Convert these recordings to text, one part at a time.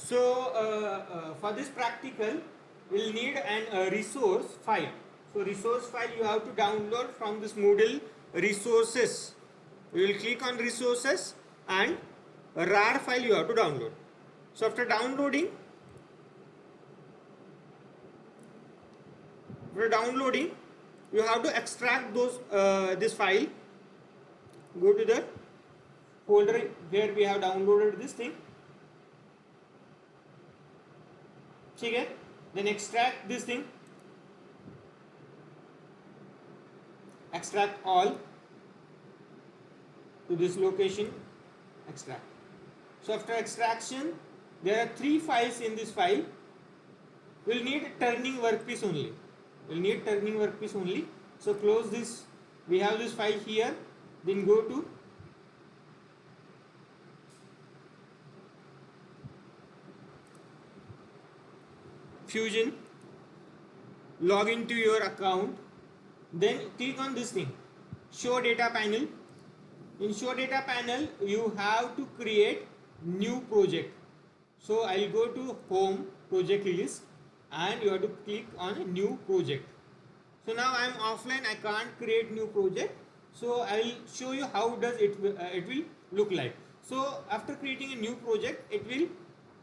So for this practical, we'll need an resource file. So resource file you have to download from this Moodle resources. You will click on resources and a RAR file you have to download. So after downloading, you have to extract those this file. Go to the folder where we have downloaded this thing. Okay, then extract this thing, extract all to this location, extract. So after extraction, there are 3 files in this file. We'll need turning workpiece only. So close this. We have this file here. Then go to Fusion, log into your account, then click on this thing, show data panel. In show data panel, you have to create new project. So I'll go to home project list and you have to click on a new project. So now I am offline, I can't create new project. So I'll show you how does it will look like. So after creating a new project, it will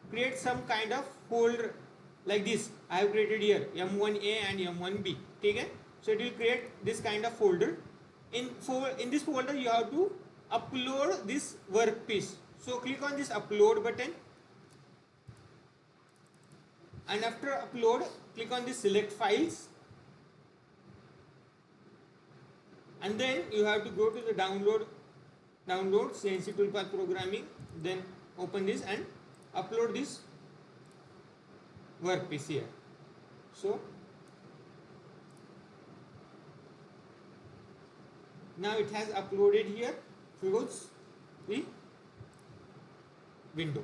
create some kind of folder like this. I have created here M1A and M1B. Okay? So it will create this kind of folder. In this folder you have to upload this workpiece. So click on this upload button, and after upload, click on this select files, and then you have to go to the download CNC Toolpath programming, then open this and upload this workpiece here. So now it has uploaded here. Close the window.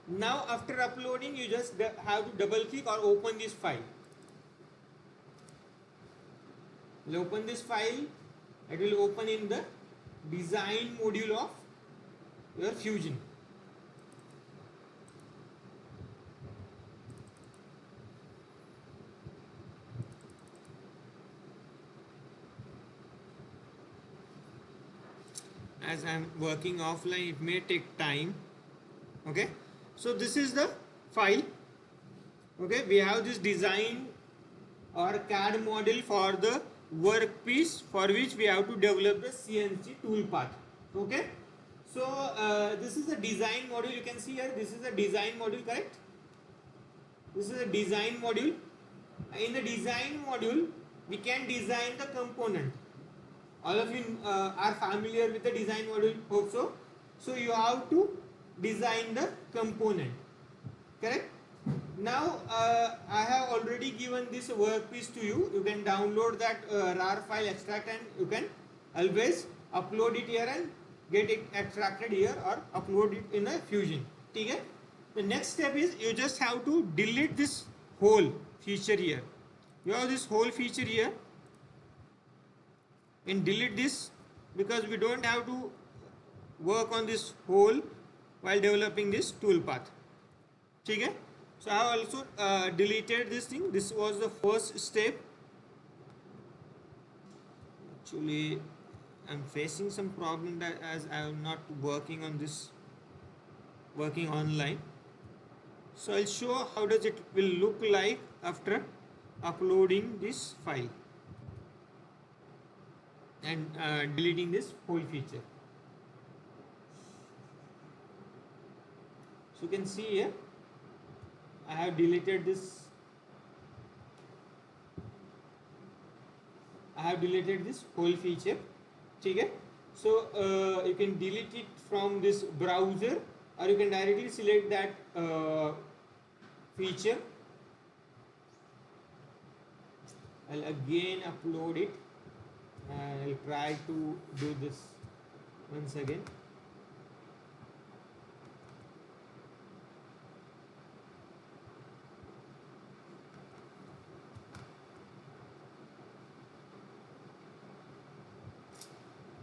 Now after uploading, you just have to double click or open this file. You open this file, it will open in the design module of your Fusion. As I am working offline, it may take time. Okay, so this is the file. Okay, we have this design or CAD model for the workpiece for which we have to develop the CNC toolpath. Okay, so this is the design module. You can see here, this is the design module, correct? This is a design module. In the design module, we can design the component. All of you are familiar with the design module, hope so. So you have to design the component, correct? Now I have already given this workpiece to you. You can download that RAR file, extract, and you can always upload it here and get it extracted here or upload it in a Fusion. Okay? The next step is you just have to delete this whole feature here. You have this whole feature here, and delete this because we don't have to work on this whole while developing this toolpath. Okay? So I have also deleted this thing. This was the first step. Actually, I'm facing some problem that as I am not working on this, working online. So I'll show how does it will look like after uploading this file and deleting this whole feature. So you can see here, I have deleted this. I have deleted this whole feature. Okay? So you can delete it from this browser, or you can directly select that feature. I'll again upload it. I'll try to do this once again.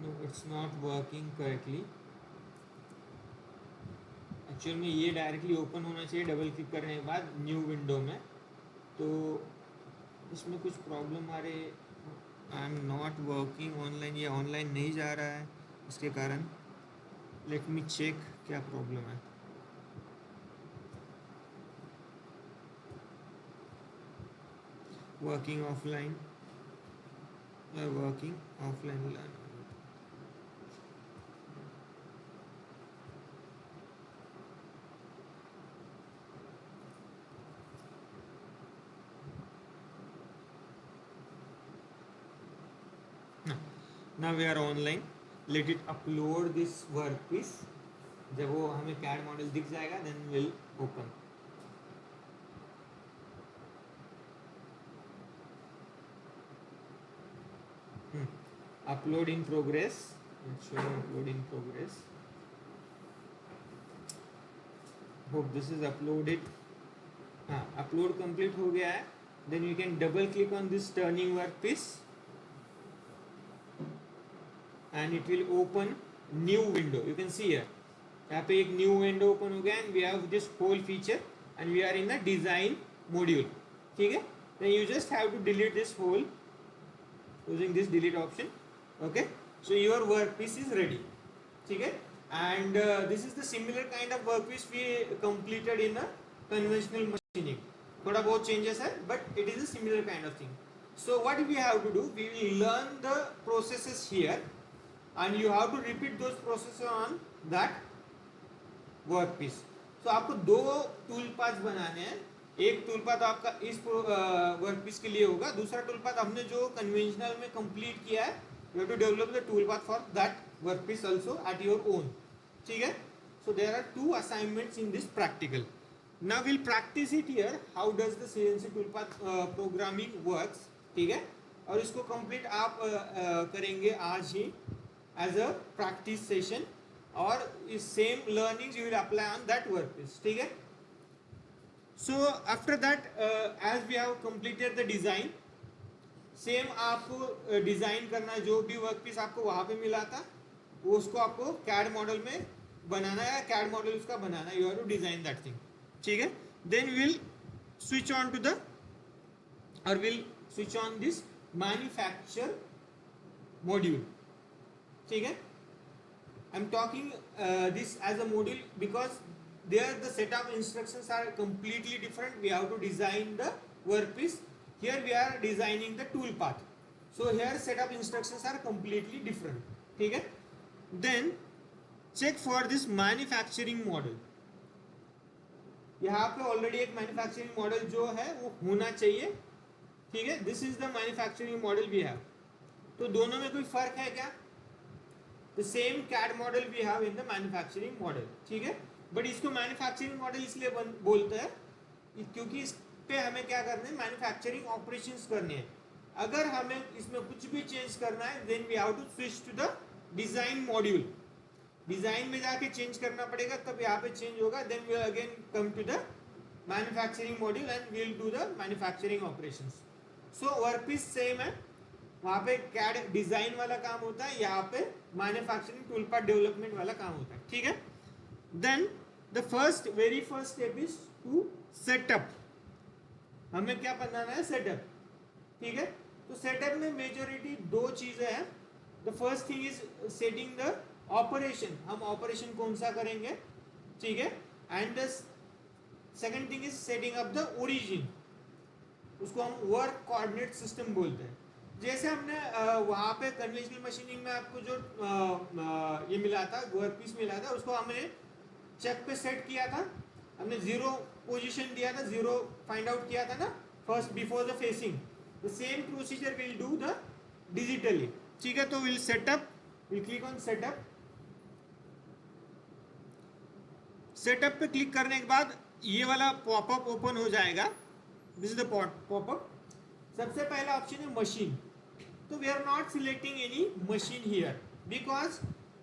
No, it's not working correctly. Actual में ये directly open होना चाहिए double click करने के बाद new window में, तो इसमें कुछ प्रॉब्लम आ रही है। I am not working online, ये ऑनलाइन नहीं जा रहा है इसके कारण। लेट मी चेक क्या प्रॉब्लम है। वर्किंग ऑफलाइन या working offline. Now we are online. Let it upload this workpiece. जब वो हमें CAD मॉडल दिख जाएगा then we'll open. Upload in progress. It's showing upload in progress. Hope this is uploaded. हाँ, upload complete हो गया है. Then you can double click on this turning workpiece. And it will open new window. You can see here यहाँ पे एक new window open हो गया and we have this whole feature and we are in the design module. ठीक है, then you just have to delete this whole using this delete option. Okay, so your workpiece is ready. ठीक है, and this is the similar kind of workpiece we completed in a conventional machining. थोड़ा बहुत changes है but it is a similar kind of thing. So what we have to do, we will learn the processes here and you have to repeat those processes on that workpiece. So आपको दो tool path बनाने हैं. एक tool path आपका इस workpiece के लिए होगा, दूसरा टूल पाथ हमने जो कन्वेंशनल में कंप्लीट किया है, you have to develop the tool path for that workpiece also at your own. ठीक है, so there are two assignments in this practical. Now we'll practice it here. How does the CNC tool path programming works? ठीक है, और इसको complete आप करेंगे आज ही as a practice session और इस same learnings you will apply on that workpiece. ठीक है, so after that as we have completed the design, same आपको डिज़ाइन करना, जो भी वर्कपीस आपको वहाँ पे मिला था वो उसको आपको कैड मॉडल में बनाना है, कैड मॉडल उसका बनाना है. You have to design that thing. ठीक है, then will switch on to the और will switch on this manufacture module. ठीक है, I am talking this as a module because there the set of instructions are completely different. We have to design the workpiece. Here we are designing the tool path. So here set of instructions are completely different. ठीक है, then check for this manufacturing model. यहाँ पे already एक manufacturing model जो है वो होना चाहिए. ठीक है, this is the manufacturing model we have. तो दोनों में कोई फर्क है क्या? The same CAD model we have in the manufacturing model. ठीक है, बट इसको मैन्युफैक्चरिंग मॉडल इसलिए बोलते हैं क्योंकि इस पे हमें क्या करना है, मैन्युफैक्चरिंग ऑपरेशंस करने हैं. अगर हमें इसमें कुछ भी चेंज करना है then we have to switch to the design module. Design में जाके चेंज करना पड़ेगा तब यहाँ पे चेंज होगा. Then we again come to the manufacturing module and we will do the manufacturing operations. So workpiece same है, वहाँ पे कैड डिजाइन वाला काम होता है, यहाँ पे मैन्युफैक्चरिंग टूल पार्ट डेवलपमेंट वाला काम होता है. ठीक है, then the very first step is to setup. हमें क्या बनाना है, सेटअप. ठीक है, तो सेटअप में मेजॉरिटी दो चीजें हैं. The first thing is setting the operation. हम ऑपरेशन कौन सा करेंगे. ठीक है, and the second thing is setting up the origin. उसको हम वर्क कोऑर्डिनेट सिस्टम बोलते हैं. जैसे हमने वहाँ पे कन्वेंशनल मशीनिंग में आपको जो ये मिला था, वर्कपीस मिला था, उसको हमने चेक पे सेट किया था. हमने जीरो पोजीशन दिया था, जीरो फाइंड आउट किया था ना first before the facing. The same procedure will do the digitally. ठीक है, तो will setup, will click on setup. Setup पे क्लिक करने के बाद ये वाला पॉपअप ओपन हो जाएगा. This is the popup. सबसे पहला ऑप्शन है मशीन. तो we are not selecting any machine here because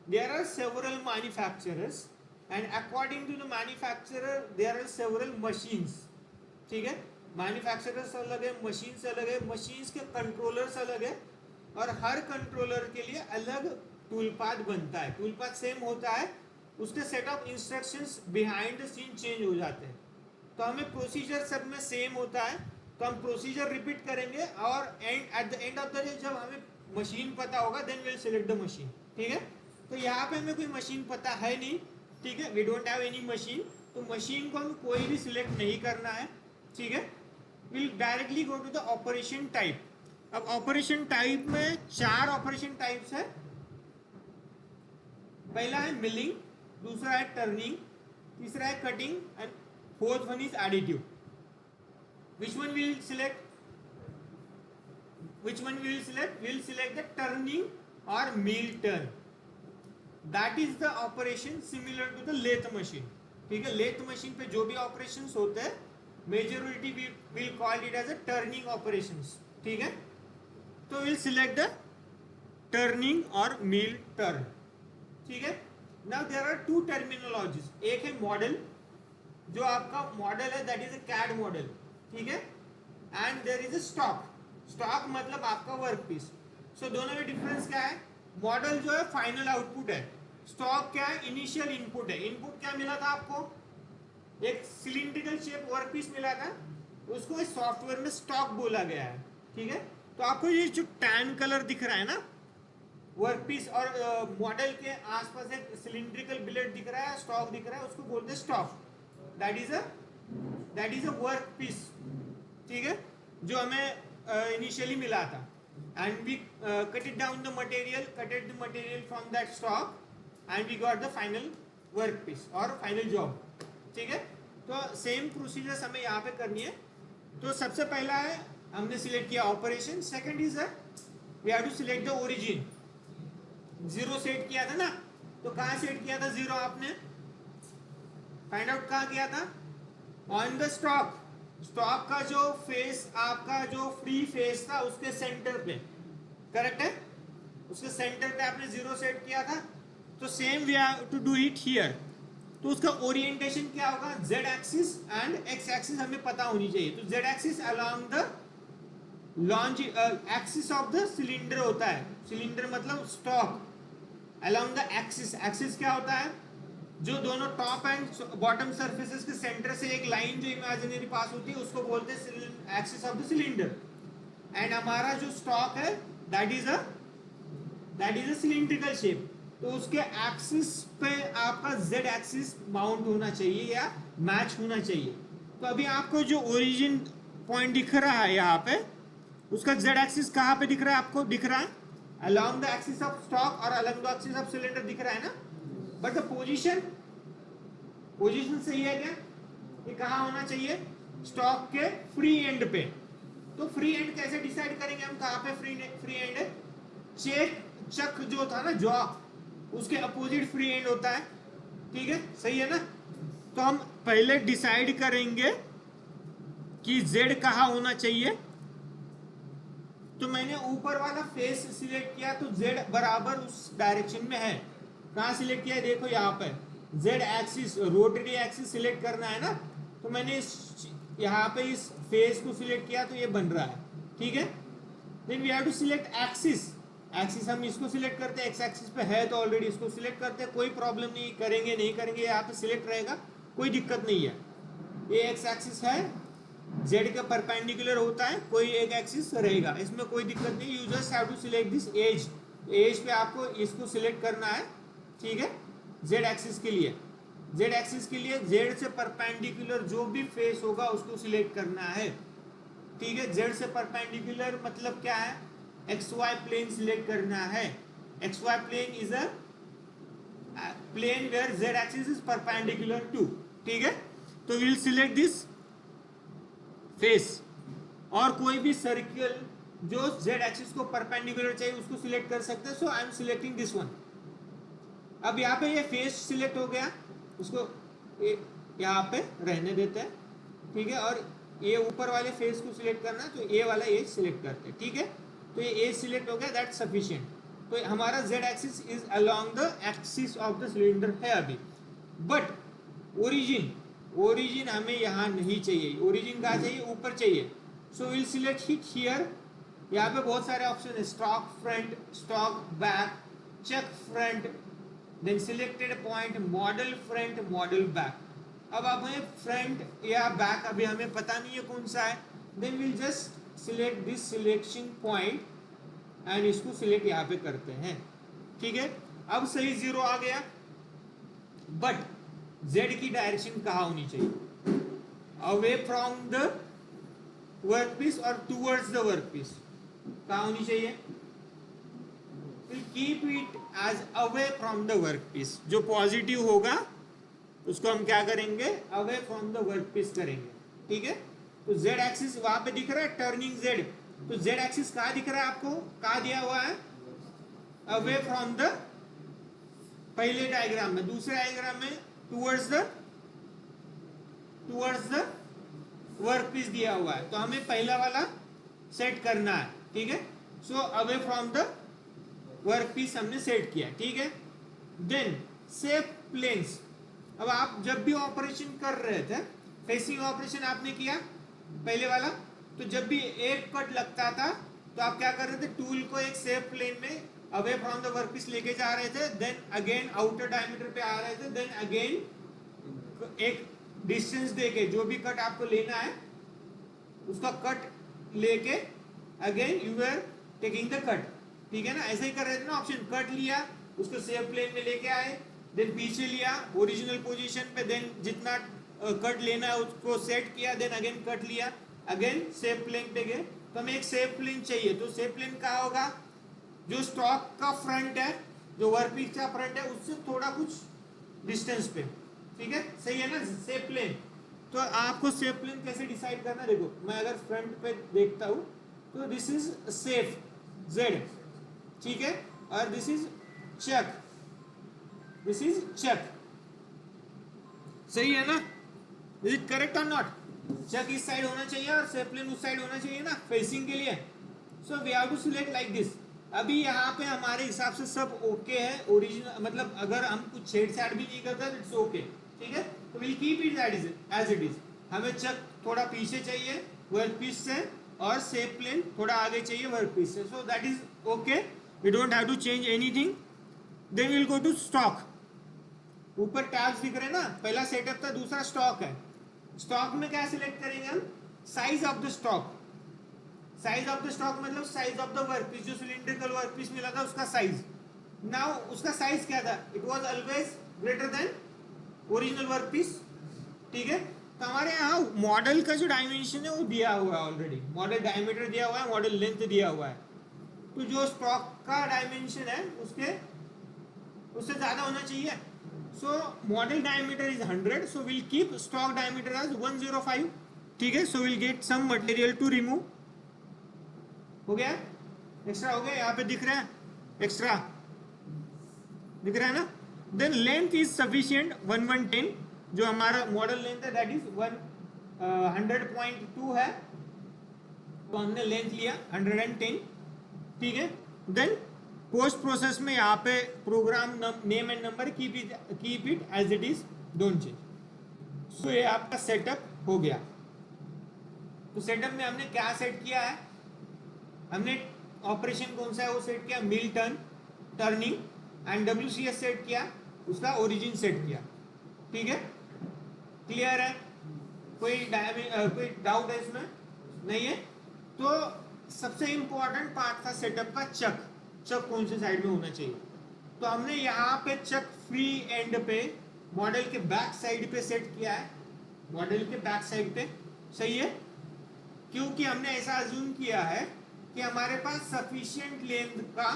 there are several manufacturers and according to the manufacturer there are several machines. ठीक है, मैन्युफैक्चरर्स अलग है, मशीन्स अलग है, मशीन्स के कंट्रोलर्स अलग है और हर कंट्रोलर के लिए अलग टूल पाथ बनता है. टूल पाथ सेम होता है उसके set of instructions behind the scene change हो जाते हैं। तो हमें प्रोसीजर सब में सेम होता है, तो हम प्रोसीजर रिपीट करेंगे और at the end of the day जब हमें मशीन पता होगा then will select the machine. ठीक है, तो यहाँ पे हमें कोई मशीन पता है नहीं, ठीक है, we don't have any machine, तो मशीन को हमें कोई भी सिलेक्ट नहीं करना है। ठीक है, will directly go to the operation type. अब ऑपरेशन टाइप में 4 ऑपरेशन टाइप्स है। पहला है मिलिंग, दूसरा है टर्निंग, तीसरा है cutting and fourth one is additive. which one will select? Which one we will select? We will select the turning or mill turn. That is the operation similar to the lathe machine. ठीक है, lathe machine पे जो भी operations होते हैं majority we will call it as a turning operations. ठीक है, तो विल सिलेक्ट द टर्निंग और मिल टर्न। ठीक है, नाउ देयर आर 2 टर्मिनोलॉजीज। एक है मॉडल, जो आपका मॉडल है that is a CAD model. ठीक है, and there is a stock. Stock मतलब आपका वर्क पीस। सो दोनों में डिफरेंस क्या है? मॉडल जो है फाइनल आउटपुट है, स्टॉक क्या है? इनिशियल इनपुट है। इनपुट क्या मिला था आपको? एक सिलिंड्रिकल शेप वर्क पीस मिला था, उसको इस सॉफ्टवेयर में स्टॉक बोला गया है। ठीक है, तो आपको ये जो टैन कलर दिख रहा है ना वर्क पीस और मॉडल के आसपास एक सिलिंड्रिकल बिलेट दिख रहा है, स्टॉक दिख रहा है, उसको बोलते हैं stock. That is a work piece. ठीक है, जो हमें इनिशियली मिला था and we cut it down the material from that stock and we got the final work piece और फाइनल जॉब। ठीक है, तो सेम प्रोसीजर्स हमें यहाँ पे करनी है। तो सबसे पहला है हमने सिलेक्ट किया operation. Second is we have to select the origin. 0 set किया था ना, तो कहाँ सेट किया था 0? आपने फाइंड आउट कहाँ किया था? On the stock. स्टॉक का जो फेस, आपका जो फ्री फेस था उसके सेंटर पे, करेक्ट है, उसके सेंटर पे आपने 0 सेट किया था। तो same we have to do it here. तो उसका ओरिएंटेशन क्या होगा? Z axis and X axis हमें पता होनी चाहिए। तो Z axis along the long axis of the cylinder होता है। सिलेंडर मतलब stock along the axis. Axis क्या होता है? जो दोनों टॉप एंड बॉटम सरफेसेस के सेंटर से एक लाइन जो इमेजिनरी पास होती है उसको बोलते हैं axis of the cylinder. And हमारा जो स्टॉक है that is a cylindrical shape. तो उसके एक्सिस पे आपका जेड एक्सिस माउंट होना चाहिए या मैच होना चाहिए। तो अभी आपको जो ओरिजिन पॉइंट दिख रहा है यहाँ पे, उसका जेड एक्सिस कहाँ पे दिख रहा है? आपको दिख रहा है along the axis of stock और along the axis of cylinder दिख रहा है ना। बट द पोजीशन सही है क्या? ये कहाँ होना चाहिए? स्टॉक के फ्री एंड पे। तो फ्री एंड कैसे डिसाइड करेंगे हम कहाँ पे फ्री एंड है? चक जो था ना जॉ, उसके अपोजिट फ्री एंड होता है। ठीक है, सही है ना। तो हम पहले डिसाइड करेंगे कि जेड कहाँ होना चाहिए। तो मैंने ऊपर वाला फेस सिलेक्ट किया, तो जेड बराबर उस डायरेक्शन में है। कहाँ सिलेक्ट किया है? देखो यहाँ पे Z axis, rotary axis select करना है ना। तो मैंने यहाँ पे इस फेस को सिलेक्ट किया तो ये बन रहा है। ठीक है, then we have to select axis. Axis हम इसको सिलेक्ट करते हैं, एक्स एक्सिस पे है तो ऑलरेडी इसको सिलेक्ट करते हैं, कोई प्रॉब्लम नहीं, करेंगे नहीं करेंगे यहाँ पे सिलेक्ट रहेगा, कोई दिक्कत नहीं है। ये एक्स एक्सिस है, जेड का परपेंडिकुलर होता है, कोई एक एक्सिस रहेगा, इसमें कोई दिक्कत नहीं। You just have to select this edge. Edge पे आपको इसको सिलेक्ट करना है। ठीक है, जेड एक्सिस के लिए, जेड एक्सिस के लिए जेड से परपेंडिकुलर जो भी फेस होगा उसको सिलेक्ट करना है। ठीक है, जेड से परपेंडिकुलर मतलब क्या है? एक्स वाई प्लेन सिलेक्ट करना है। X Y plane is a plane where Z axis is perpendicular to. ठीक है, तो we will select this face. और कोई भी सर्कल जो जेड एक्सिस को परपेंडिकुलर चाहिए उसको सिलेक्ट कर सकते हैं। So I am selecting this one. अब यहाँ पे ये फेस सिलेक्ट हो गया, उसको यहाँ पे रहने देते हैं। ठीक है, और ये ऊपर वाले फेस को सिलेक्ट करना है तो ये वाला एज सिलेक्ट करते हैं। ठीक है, तो ये एज सिलेक्ट हो गया, दैट सफिशिएंट। तो हमारा Z axis is along the axis of the cylinder है अभी। बट ओरिजिन हमें यहाँ नहीं चाहिए। ओरिजिन कहाँ चाहिए? ऊपर चाहिए। So will select hit here. यहाँ पे बहुत सारे ऑप्शन है, stock front, stock back, chuck front, then selected point, model front, model back. अब हमें फ्रंट या बैक अभी हमें पता नहीं है कौन सा है, then will just select this selection point and इसको सिलेक्ट यहाँ पे करते हैं, ठीक है। अब सही 0 आ गया, बट z की डायरेक्शन कहाँ होनी चाहिए, away from the work piece और टूवर्ड्स द वर्क पीस, कहाँ होनी चाहिए, will keep it as away from the work piece. जो पॉजिटिव होगा उसको हम क्या करेंगे, away from the work piece करेंगे, ठीक है। तो z एक्सिस वहां पे दिख रहा है टर्निंग z, तो z एक्सिस कहाँ दिख रहा है आपको, कहाँ दिया हुआ है, अवे फ्रॉम द, पहले डायग्राम में, दूसरे डायग्राम में टूवर्ड्स द वर्क पीस दिया हुआ है, तो हमें पहला वाला सेट करना है, ठीक है। So away from the work piece हमने सेट किया, ठीक है। Then save planes. अब आप जब भी ऑपरेशन कर रहे थे, फेसिंग ऑपरेशन आपने किया पहले वाला, तो जब भी एक कट लगता था तो आप क्या कर रहे थे, टूल को एक सेव प्लेन में अवे फ्रॉम द वर्कपीस लेके जा रहे थे, देन अगेन आउटर डायमीटर पे आ रहे थे, देन अगेन एक डिस्टेंस देके जो भी कट आपको लेना है उसका कट लेके again you are taking the cut, ठीक है ना। ऐसे ही कर रहे थे ना, ऑप्शन कट लिया उसको सेव प्लेन में लेके आए, देन पीछे लिया ओरिजिनल पोजीशन पे, देन जितना कट लेना है उसको सेट किया, देन अगेन कट लिया, अगेन सेव प्लेन पे गए। तो हमें एक सेव प्लेन चाहिए, तो सेव प्लेन कहाँ होगा, जो स्टॉक का फ्रंट है, जो वर्कपीस का फ्रंट है उससे थोड़ा कुछ डिस्टेंस पे, ठीक है, सही है ना सेव प्लेन। तो आपको सेव प्लेन कैसे डिसाइड करना, देखो मैं अगर फ्रंट पे देखता हूँ तो दिस इज सेफ जेड, ठीक है, और this is chuck, this is chuck, सही है ना, इज इट करेक्ट और नॉट, चक इस साइड होना चाहिए और सेव प्लेन उस साइड होना चाहिए ना फेसिंग के लिए। So we have to select like this. अभी यहाँ पे हमारे हिसाब से सब ओके है, ओरिजिनल मतलब अगर हम कुछ छेड़छाड़ भी नहीं करते इट्स ओके, ठीक है। तो will keep it as it is. हमें चक थोड़ा पीछे चाहिए वर्क पीस से और सेव प्लेन थोड़ा आगे चाहिए वर्क पीस से, so that is okay, we don't have to change anything. Then will go to stock. ऊपर टैब्स दिख रहे हैं ना, पहला सेटअप था, दूसरा स्टॉक है। स्टॉक में क्या सिलेक्ट करेंगे हम, size of the stock. Size of the stock मतलब साइज ऑफ द वर्कपीस, जो सिलिंड्रिकल वर्कपीस मिला था उसका साइज। नाउ उसका साइज क्या था, it was always greater than original workpiece, ठीक है। तो हमारे यहाँ मॉडल का जो डायमेंशन है वो दिया हुआ है ऑलरेडी, मॉडल डायमीटर दिया हुआ है, मॉडल लेंथ दिया हुआ है। तो जो स्टॉक का डायमेंशन है उससे ज्यादा होना चाहिए। So model diameter is 100, so will keep stock diameter as 105, ठीक है। So will get some material to remove, हो गया, एक्स्ट्रा हो गया, यहाँ पे दिख रहा है एक्स्ट्रा दिख रहा है ना। देन लेंथ इज सफिशिएंट 1110, जो हमारा मॉडल लेंथ है दैट इज 100.2 है, तो हमने लेंथ लिया 110, ठीक है। देन पोस्ट प्रोसेस में यहाँ पे program name and number keep it as it is, don't change. So ये आपका सेटअप हो गया। तो सेटअप में हमने क्या सेट किया है, हमने ऑपरेशन कौन सा है वो सेट किया, mill turn turning and WCS set किया, उसका ओरिजिन सेट किया, ठीक है, क्लियर है, कोई डाउट है इसमें, नहीं है। तो सबसे इंपॉर्टेंट पार्ट था सेटअप का चक कौन से साइड में होना चाहिए। तो हमने यहाँ पे चक फ्री एंड पे मॉडल के बैक साइड पे सेट किया है, मॉडल के बैक साइड पे, सही है, क्योंकि हमने ऐसा अज्यूम किया है कि हमारे पास सफिशिएंट लेंथ का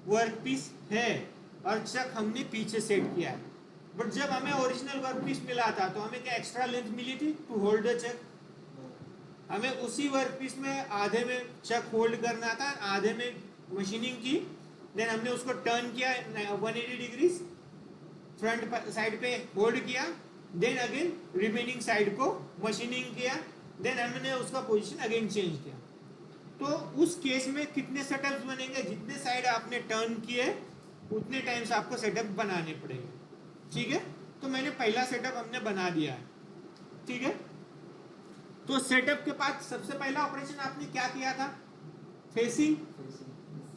वर्कपीस है और चक हमने पीछे सेट किया है। बट जब हमें ओरिजिनल वर्कपीस मिला था तो हमें क्या एक्स्ट्रा लेंथ मिली थी टू होल्ड द चक, हमें उसी वर्कपीस में आधे में चक होल्ड करना था, आधे में मशीनिंग की, देन हमने उसको टर्न किया 180 डिग्री, फ्रंट साइड पे होल्ड किया, देन अगेन रिमेनिंग साइड को मशीनिंग किया, देन हमने उसका पोजीशन अगेन चेंज किया। तो उस केस में कितने सेटअप्स बनेंगे, जितने साइड आपने टर्न किए उतने टाइम्स आपको सेटअप बनाने पड़ेंगे, ठीक है। तो मैंने पहला सेटअप हमने बना दिया है, ठीक है। तो सेटअप के बाद सबसे पहला ऑपरेशन आपने क्या किया था, facing.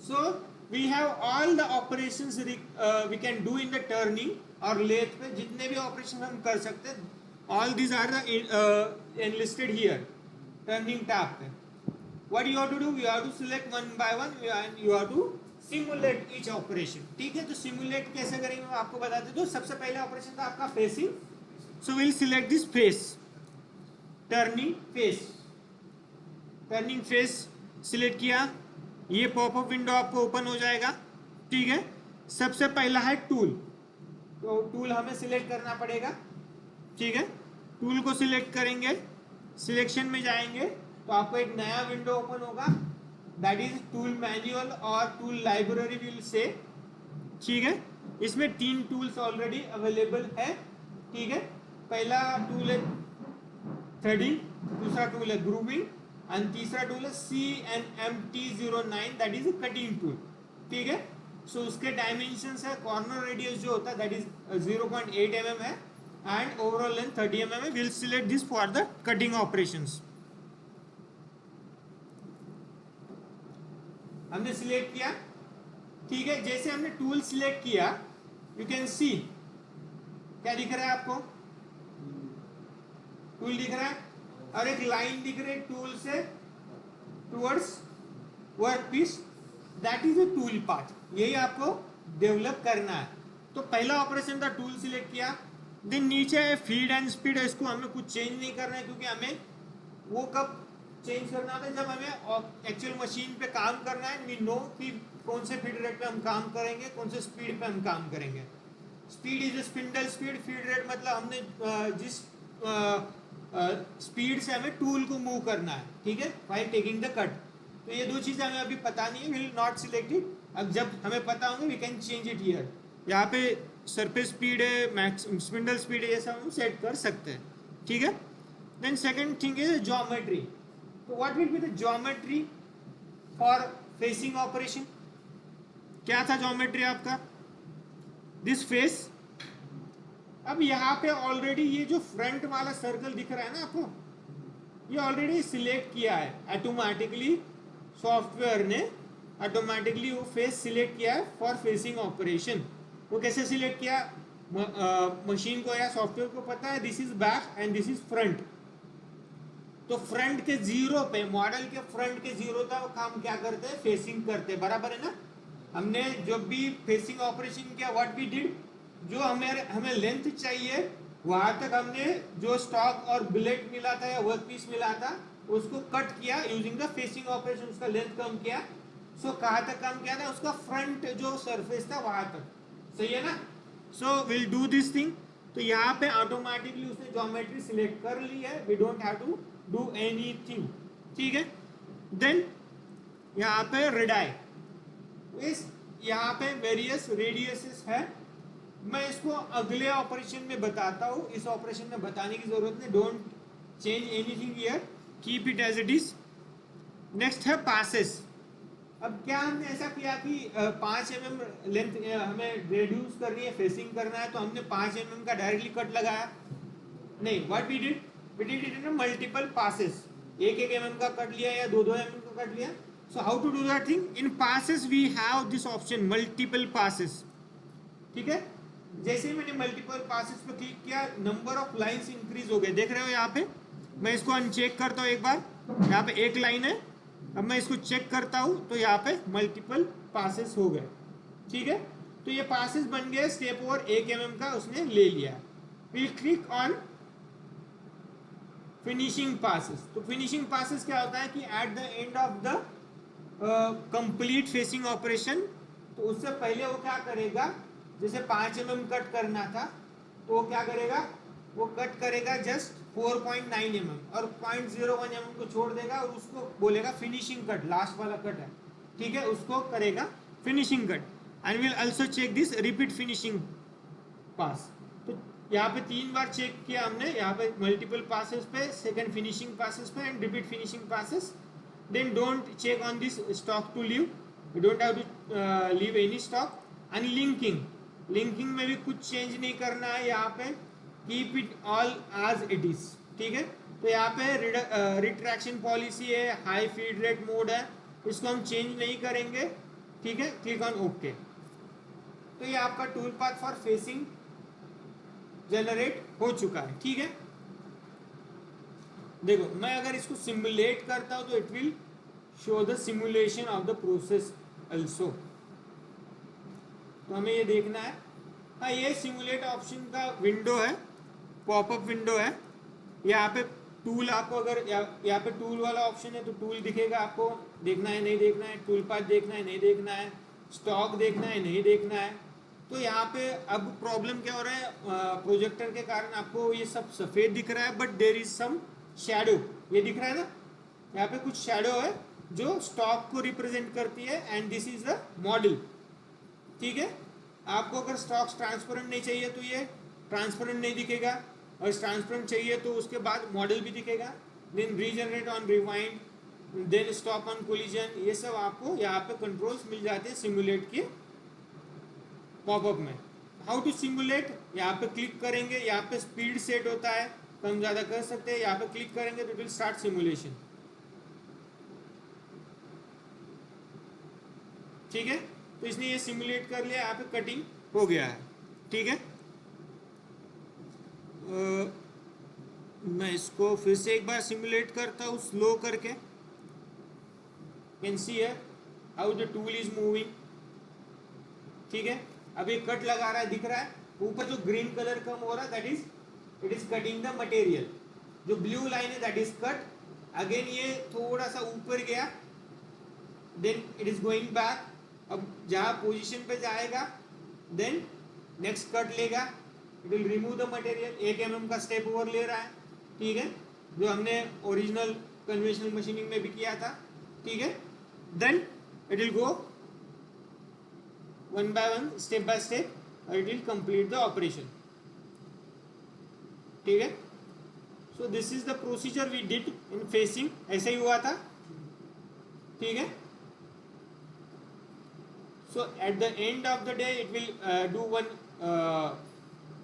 So we have all the operations we can do in the turning और लेथ पे जितने भी ऑपरेशन हम कर सकते हैं, all these are the enlisted here turning tab पे. What you have to do? You have to select one by one and you have to simulate each operation. ठीक है, तो simulate कैसे करेंगे मैं आपको बता देता हूँ. सबसे पहले ऑपरेशन था आपका facing. So we'll select this face, turning face. Turning face select किया, ये पॉपअप विंडो आपको ओपन हो जाएगा. ठीक है, सबसे पहला है टूल, तो टूल हमें सिलेक्ट करना पड़ेगा. ठीक है, टूल को सिलेक्ट करेंगे, सिलेक्शन में जाएंगे तो आपको एक नया विंडो ओपन होगा, दैट इज टूल मैनुअल और टूल लाइब्रेरी विल से. ठीक है, इसमें 3 टूल्स ऑलरेडी अवेलेबल है. ठीक है, पहला टूल है थ्रेडिंग, दूसरा टूल है ग्रूविंग एंड तीसरा टूल है CNMT09 that is cutting tool. ठीक है, सो उसके डायमेंशंस है, कॉर्नर रेडियस जो होता है दैट इज 0.8 mm है एंड ओवरऑल लेंथ 30 mm है. Will select this for the cutting operations. हमने सिलेक्ट किया. ठीक है, जैसे हमने टूल सिलेक्ट किया, यू कैन सी क्या दिख रहा है आपको, टूल दिख रहा है और एक लाइन दिख रही है टूल से towards work piece, that is a tool path. यही आपको डेवलप करना है. तो पहला ऑपरेशन था टूल सिलेक्ट किया, देन नीचे है फीड एंड स्पीड. इसको हमें कुछ चेंज नहीं करना है क्योंकि हमें वो कब चेंज करना होता है जब हमें एक्चुअल मशीन पे काम करना है. वी नो कि कौन से फीड रेट पे हम काम करेंगे, कौन से स्पीड पे हम काम करेंगे. Speed is spindle speed, feed rate मतलब हमने जिस स्पीड से हमें टूल को मूव करना है. ठीक है, व्हाइल टेकिंग द कट. तो ये दो चीज़ें हमें अभी पता नहीं है, विल नॉट सिलेक्ट इट. अब जब हमें पता होंगे we can change it here. यहाँ पे सरफेस स्पीड है, मैक्स स्पिंडल स्पीड है, ये सब हम सेट कर सकते हैं. ठीक है, then second thing is geometry. तो what will be the geometry for facing operation. क्या था ज्योमेट्री आपका, दिस फेस. अब यहाँ पे ऑलरेडी ये जो फ्रंट वाला सर्कल दिख रहा है ना आपको, ये ऑलरेडी सिलेक्ट किया है ऑटोमेटिकली. सॉफ्टवेयर ने ऑटोमेटिकली वो फेस सिलेक्ट किया है फॉर फेसिंग ऑपरेशन. वो कैसे सिलेक्ट किया, मशीन को या सॉफ्टवेयर को पता है this is back and this is front. तो फ्रंट के जीरो पे, मॉडल के फ्रंट के जीरो तक हम क्या करते हैं, फेसिंग करते हैं. बराबर है ना. हमने जब भी फेसिंग ऑपरेशन किया, व्हाट वी डिड, जो हमें लेंथ चाहिए वहां तक हमने जो स्टॉक और बिलेट मिला था या वर्क पीस मिला था उसको कट किया यूजिंग द फेसिंग ऑपरेशन. उसका लेंथ कम किया. सो कहाँ तक कम किया था, उसका फ्रंट जो सरफेस था वहां तक. सही है ना. So will do this thing. तो यहाँ पे ऑटोमेटिकली उसने ज्योमेट्री सिलेक्ट कर ली है, we don't have to do anything. ठीक है, देन यहाँ पे रेडाई, इस यहाँ पे वेरियस रेडियसेस है. मैं इसको अगले ऑपरेशन में बताता हूँ, इस ऑपरेशन में बताने की जरूरत नहीं. Don't change anything here, keep it as it is. Next है पासेस. अब क्या हमने ऐसा किया कि 5 mm लेंथ हमें रिड्यूस करनी है, फेसिंग करना है, तो हमने 5 mm का डायरेक्टली कट लगाया नहीं. What we did, we did it in multiple passes. 1 mm का कट लिया या 2 mm का कट लिया. So how to do that thing? In passes we have this option multiple passes. ठीक है, जैसे ही मैंने मल्टीपल पासेस पे क्लिक किया, नंबर ऑफ लाइंस इंक्रीज हो गए. देख रहे हो यहाँ पे, मैं इसको अनचेक करता हूँ एक बार. यहाँ पे एक लाइन है, अब मैं इसको चेक करता हूँ तो यहाँ पे मल्टीपल पासेस हो गए. ठीक है, तो ये पासेस बन गए. स्टेप ओवर 1 mm का उसने ले लिया. Will click on finishing passes. तो फिनिशिंग पासेस क्या होता है कि eight the end of the complete facing operation, तो उससे पहले वो क्या करेगा, जैसे 5 mm कट करना था तो वो क्या करेगा, वो कट करेगा जस्ट 4.9 mm और 0.01 mm को छोड़ देगा और उसको बोलेगा फिनिशिंग कट. लास्ट वाला कट है, ठीक है, उसको करेगा finishing cut. And will also check this repeat finishing pass. तो यहाँ पे 3 बार चेक किया हमने, यहाँ पे मल्टीपल पासेस पे, सेकंड फिनिशिंग पासेस पे and repeat finishing passes. Then don't check on this stock to leave, you don't have to leave any stock. And linking, linking में भी कुछ चेंज नहीं करना है. यहाँ पे keep it all as it is. ठीक है, तो यहाँ पे रिट्रैक्शन पॉलिसी है, हाई फीड रेट मोड है, इसको हम चेंज नहीं करेंगे. ठीक है, क्लिक ऑन ओके। तो ये आपका tool path for facing generate हो चुका है। ठीक है, देखो मैं अगर इसको सिमुलेट करता हूं तो it will show the simulation of the process also. तो हमें ये देखना है। हाँ, ये सिमुलेट ऑप्शन का विंडो है, पॉपअप विंडो है। यहाँ पे टूल आपको अगर यहाँ पे टूल वाला ऑप्शन है तो टूल दिखेगा, आपको देखना है नहीं देखना है, टूल पाथ देखना है नहीं देखना है, स्टॉक देखना है नहीं देखना है। तो यहाँ पे अब प्रॉब्लम क्या हो रहा है, प्रोजेक्टर के कारण आपको ये सब सफ़ेद दिख रहा है, but there is some shadow. ये दिख रहा है ना, यहाँ पे कुछ शैडो है जो स्टॉक को रिप्रेजेंट करती है, and this is the model. ठीक है, आपको अगर स्टॉक्स ट्रांसपेरेंट नहीं चाहिए तो ये ट्रांसपेरेंट नहीं दिखेगा, और ट्रांसपेरेंट चाहिए तो उसके बाद मॉडल भी दिखेगा। Then regenerate on rewind, then stop on collision, ये सब आपको यहाँ पे कंट्रोल्स मिल जाते हैं सिमुलेट के पॉपअप में। हाउ टू सिमुलेट, यहाँ पे क्लिक करेंगे, यहाँ पे स्पीड सेट होता है, कम ज़्यादा कर सकते हैं। यहाँ पे क्लिक करेंगे तो इट विल स्टार्ट सिमुलेशन। ठीक है, तो इसने ये सिमुलेट कर लिया, यहाँ पे कटिंग हो गया है। ठीक है, मैं इसको फिर से एक बार सिमुलेट करता हूँ स्लो करके। Can see here how the tool is moving. ठीक है, अब ये कट लगा रहा है, दिख रहा है ऊपर जो ग्रीन कलर कम हो रहा है, that is it is cutting the material. जो ब्लू लाइन है दैट इज कट। अगेन ये थोड़ा सा ऊपर गया, then it is going back. अब जहाँ पोजीशन पे जाएगा देन नेक्स्ट कट लेगा, it will remove the material. 1 mm का स्टेप ओवर ले रहा है। ठीक है, जो हमने ओरिजिनल कन्वेंशनल मशीनिंग में भी किया था। ठीक है, then it will go one by one, step by step, और it will complete the operation. ठीक है, so this is the procedure we did in facing. ऐसे ही हुआ था। ठीक है, so at the end of the day it will do one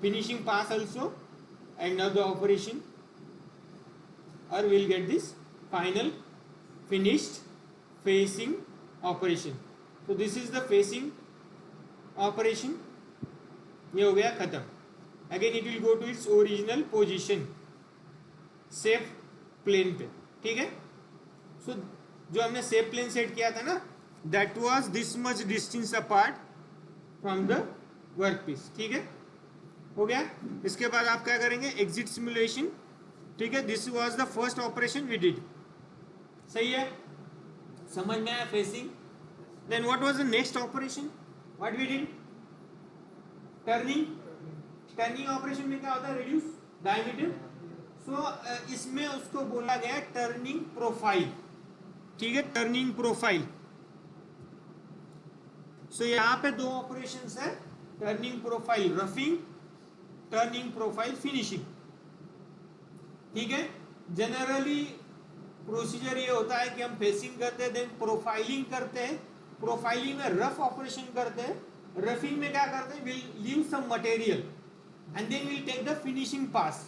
finishing pass also, and now the operation, or we'll get this final finished facing operation. So this is the facing operation, ये हो गया खत्म। Again it will go to its original position safe plane पे। ठीक है, सो जो हमने safe plane set किया था ना, that was this much distance apart from the work piece. ठीक है, हो गया। इसके बाद आप क्या करेंगे, एग्जिट सिमुलेशन। ठीक है, this was the first operation we did. सही है, समझ में आया facing. Then what was the next operation, what we did, turning. Turning operation में क्या होता है, रिड्यूस डायमीटर। सो इसमें उसको बोला गया टर्निंग प्रोफाइल। ठीक है, टर्निंग प्रोफाइल। सो यहाँ पे 2 ऑपरेशंस है, turning profile roughing, turning profile finishing. ठीक है, जनरली प्रोसीजर ये होता है कि हम फेसिंग करते हैं, देन प्रोफाइलिंग करते हैं। प्रोफाइलिंग में रफ ऑपरेशन करते हैं, रफिंग में क्या करते हैं, will leave some material and then will take the finishing pass.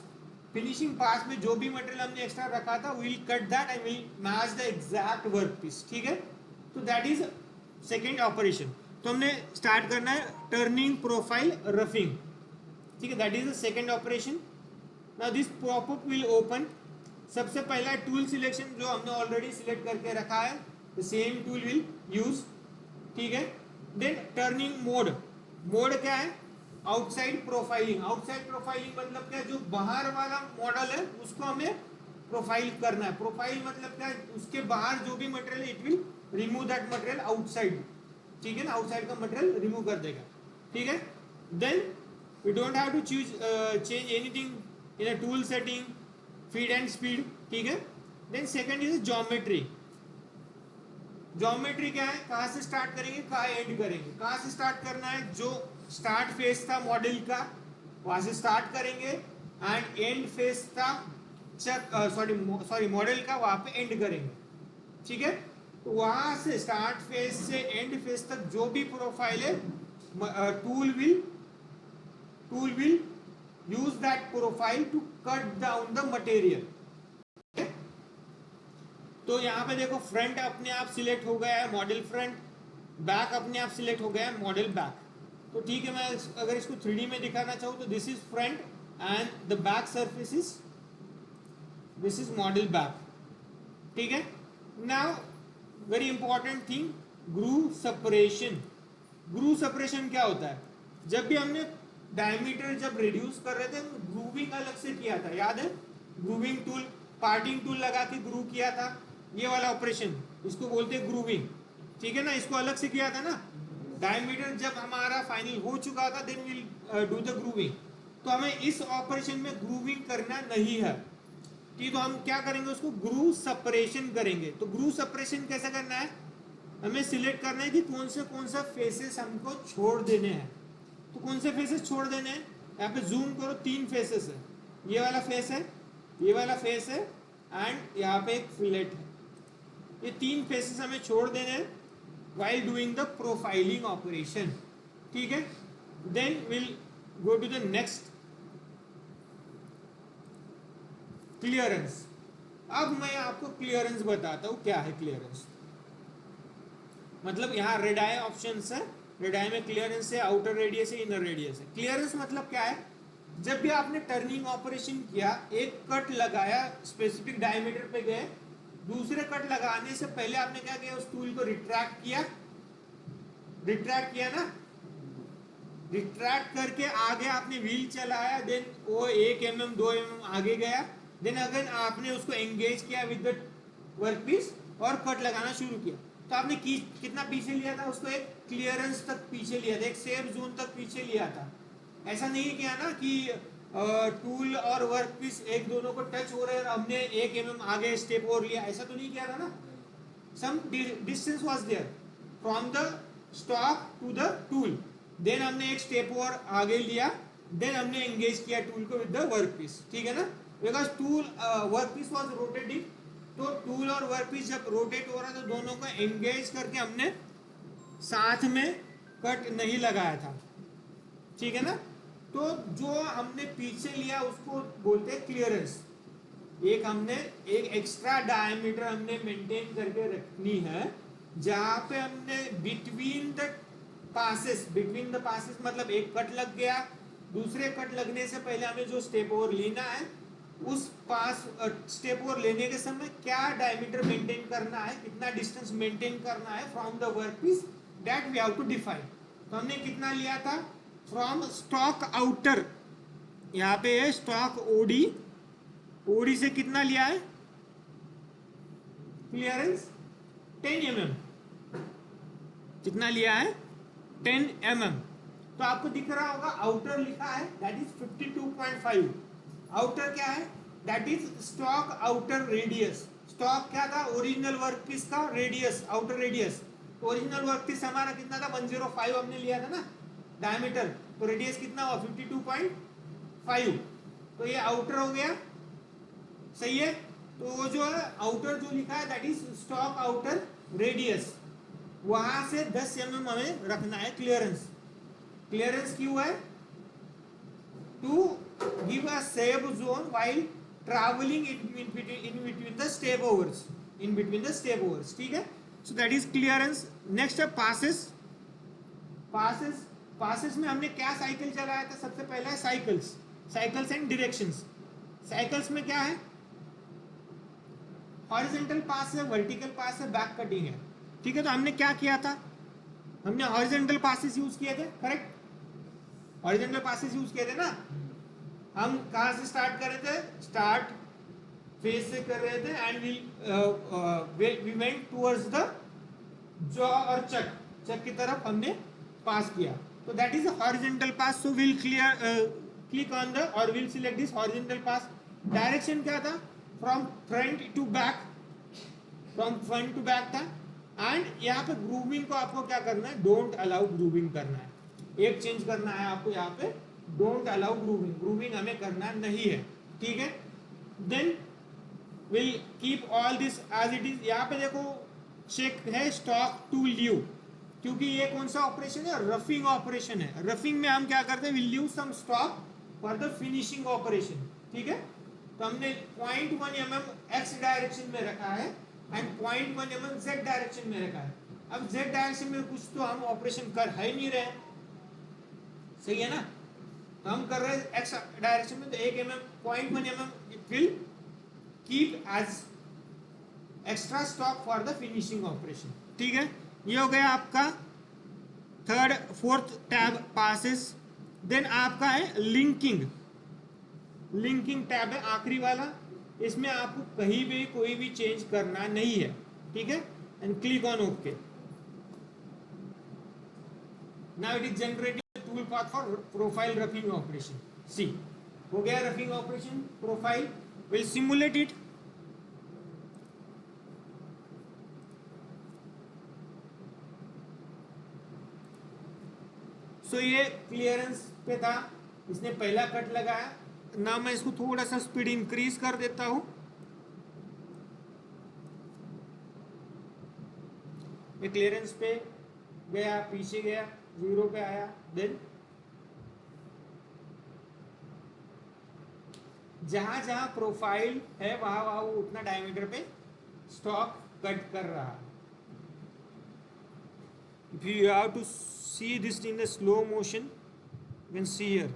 Finishing pass में जो भी मटेरियल हमने एक्स्ट्रा रखा था will cut that and will match the exact work piece. ठीक है, तो दैट इज सेकेंड ऑपरेशन। तो हमने स्टार्ट करना है टर्निंग प्रोफाइल रफिंग। ठीक है, that is the second operation. Now this popup will open. सबसे पहला टूल सिलेक्शन जो हमने ऑलरेडी सिलेक्ट करके रखा है, the same tool will use. ठीक है, देन टर्निंग मोड। मोड क्या है, आउटसाइड प्रोफाइलिंग। आउटसाइड प्रोफाइलिंग मतलब क्या है, जो बाहर वाला मॉडल है उसको हमें प्रोफाइल करना है। प्रोफाइल मतलब क्या है, उसके बाहर जो भी मटेरियल है it will remove that material outside. ठीक है ना, आउटसाइड का मटेरियल रिमूव कर देगा। ठीक है, then we don't have to change anything in a tool setting, feed and speed. ठीक है, then second is geometry. Geometry क्या है, कहाँ से स्टार्ट करेंगे, कहाँ एंड करेंगे। कहाँ से स्टार्ट करना है, जो स्टार्ट फेस था मॉडल का वहां से स्टार्ट करेंगे, एंड एंड फेस था सॉरी मॉडल का, वहां पे एंड करेंगे। ठीक है, तो वहां से स्टार्ट फेस से एंड फेस तक जो भी प्रोफाइल है, tool will use that profile to cut down the material. तो यहाँ पे देखो फ्रंट अपने आप सिलेक्ट हो गया है, मॉडल फ्रंट। बैक अपने आप सिलेक्ट हो गया मॉडल बैक। तो ठीक है, मैं अगर इसको 3D में दिखाना चाहूँ तो this is front end the back surface is this is model back. ठीक है, now very important thing, groove separation. Groove separation क्या होता है? जब भी हमने डायमीटर जब रिड्यूस कर रहे थे ग्रूविंग अलग से किया था, याद है? ग्रूविंग टूल, पार्टिंग टूल लगा के ग्रूव किया था, ये वाला ऑपरेशन, इसको बोलते हैं ग्रूविंग। ठीक है ना, इसको अलग से किया था ना। डायमीटर जब हमारा फाइनल हो चुका था then will do the grooving. तो हमें इस ऑपरेशन में ग्रूविंग करना नहीं है, ठीक, तो हम क्या करेंगे, उसको ग्रूव सेपरेशन करेंगे। तो ग्रूव सेपरेशन कैसे करना है? हमें सिलेक्ट करना है कि कौन सा फेसेस हमको छोड़ देने हैं। तो कौन से फेसेस छोड़ देने हैं? यहाँ पे जूम करो, 3 फेसेस है, ये वाला फेस है, ये वाला फेस है एंड यहाँ पे एक फिलेट है। ये 3 फेसेस हमें छोड़ देने हैं while doing the profiling operation। ठीक है, then we'll go to the next, clearance. अब मैं आपको क्लियरेंस बताता हूँ क्या है क्लियरेंस। मतलब यहाँ रेड आई ऑप्शन है, रेड आई में क्लियरेंस है, आउटर रेडियस है, इनर रेडियस है। क्लियरेंस मतलब क्या है? जब भी आपने टर्निंग ऑपरेशन किया, एक कट लगाया, स्पेसिफिक डायमीटर पे गए, दूसरे कट लगाने से पहले आपने क्या किया, उस टूल को रिट्रैक्ट किया, रिट्रैक्ट किया ना, रिट्रैक्ट करके आगे आपने व्हील चलाया, देन वो 1 mm 2 mm आगे गया, देन अगर आपने उसको एंगेज किया विद द वर्कपीस और कट लगाना शुरू किया, तो आपने कितना पीछे लिया था उसको? एक क्लियरेंस तक पीछे लिया था, एक सेफ जोन तक पीछे लिया था। ऐसा नहीं किया ना कि टूल और वर्कपीस एक दोनों को टच हो रहे हैं और हमने 1 mm आगे स्टेप और लिया, ऐसा तो नहीं किया था ना। Some distance was there from the stock to the tool, then हमने एक स्टेप और आगे लिया, देन हमने एंगेज किया टूल को विद द वर्कपीस। ठीक है ना, because tool workpiece was rotating, तो टूल और वर्कपीस जब रोटेट हो रहा था तो दोनों को एंगेज करके हमने साथ में कट नहीं लगाया था। ठीक है ना, तो जो हमने पीछे लिया उसको बोलते हैं क्लियरेंस। एक हमने एक एक्स्ट्रा डायमीटर हमने मेंटेन करके रखनी है, जहां पे हमने between the passes, between the passes मतलब एक कट लग गया, दूसरे कट लगने से पहले हमें जो स्टेप ओवर लेना है, उस पास स्टेप ओवर लेने के समय क्या डायमीटर मेंटेन करना है, कितना डिस्टेंस मेंटेन करना है from the workpiece, that we have to define. तो हमने कितना लिया था फ्रॉम स्टॉक आउटर, यहाँ पे है स्टॉक ओडी, ओडी से कितना लिया है क्लियरेंस? 10 mm। कितना लिया है? 10 mm। तो आपको दिख रहा होगा आउटर लिखा है, दैट इज 52.5। आउटर क्या है? That is stock outer radius. Stock क्या था? ओरिजिनल वर्कपीस का रेडियस, आउटर रेडियस। तो ओरिजिनल वर्कपीस हमारा कितना था? 105 हमने लिया था ना डायमीटर, तो रेडियस कितना हुआ? 52.5। तो ये आउटर हो गया, सही है। तो वो जो है आउटर जो लिखा है that is stock outer radius, वहां से 10 mm हमें रखना है क्लियरेंस। क्लियरेंस क्यों है? To give a safe zone while travelling in between the step overs, in between the step overs. ठीक है, so that is clearance. Next है पासेस। पासेस, पासेस में हमने क्या साइकिल चलाया था? सबसे पहला है cycles, cycles and directions. Cycles में क्या है? हॉरिजॉन्टल पास है, वर्टिकल पास है, बैक कटिंग है। ठीक है, तो हमने क्या किया था? हमने हॉरिजॉन्टल पासेस यूज किए थे, करेक्ट? हॉरिजॉन्टल पासेस यूज किए थे ना। हम कहां से स्टार्ट कर रहे थे? स्टार्ट फेस से कर रहे थे and we went towards the jaw और चक, चक की तरफ हमने पास किया, तो that is a horizontal pass. So will click on the और will select this horizontal pass. Direction क्या था? From front to back, from front to back था। एंड यहाँ पे ग्रूविंग को आपको क्या करना है? डोंट अलाउ ग्रूविंग करना है। एक चेंज करना है आपको यहाँ पे, डोंट अलाउ ग्रूविंग, ग्रूविंग हमें करना नहीं है। ठीक है, then will keep all this as it is. यहाँ पे देखो चेक है स्टॉक टू लीव, क्योंकि ये कौन सा ऑपरेशन है? रफिंग ऑपरेशन है। रफिंग में हम क्या करते हैं? Will leave some stock for the finishing operation. ठीक है, तो हमने 0.1 mm एक्स डायरेक्शन में रखा है एंड 0.1 mm z डायरेक्शन में रखा है। अब जेड डायरेक्शन में कुछ तो हम ऑपरेशन कर है नहीं रहे, सही है ना, तो हम कर रहे हैं एक्स डायरेक्शन में, तो 1 mm 0.1 mm it will keep as extra stock for the finishing operation. ठीक है, ये हो गया आपका third fourth tab passes. Then आपका है लिंकिंग, लिंकिंग टैब है आखिरी वाला, इसमें आपको कहीं भी कोई भी चेंज करना नहीं है, ठीक है, and click on okay. Now it is generating tool path for profile roughing operation. See हो गया roughing operation, profile will simulate it. So ये क्लियरेंस पे था, इसने पहला कट लगाया ना, मैं इसको थोड़ा सा स्पीड इंक्रीज कर देता हूं, ये क्लियरेंस पे गया, पीछे गया, 0 पे आया, देन जहां जहां प्रोफाइल है वहां वहां वो उतना डायमीटर पे स्टॉक कट कर रहा है। If you have to see this in the slow motion, you can see here.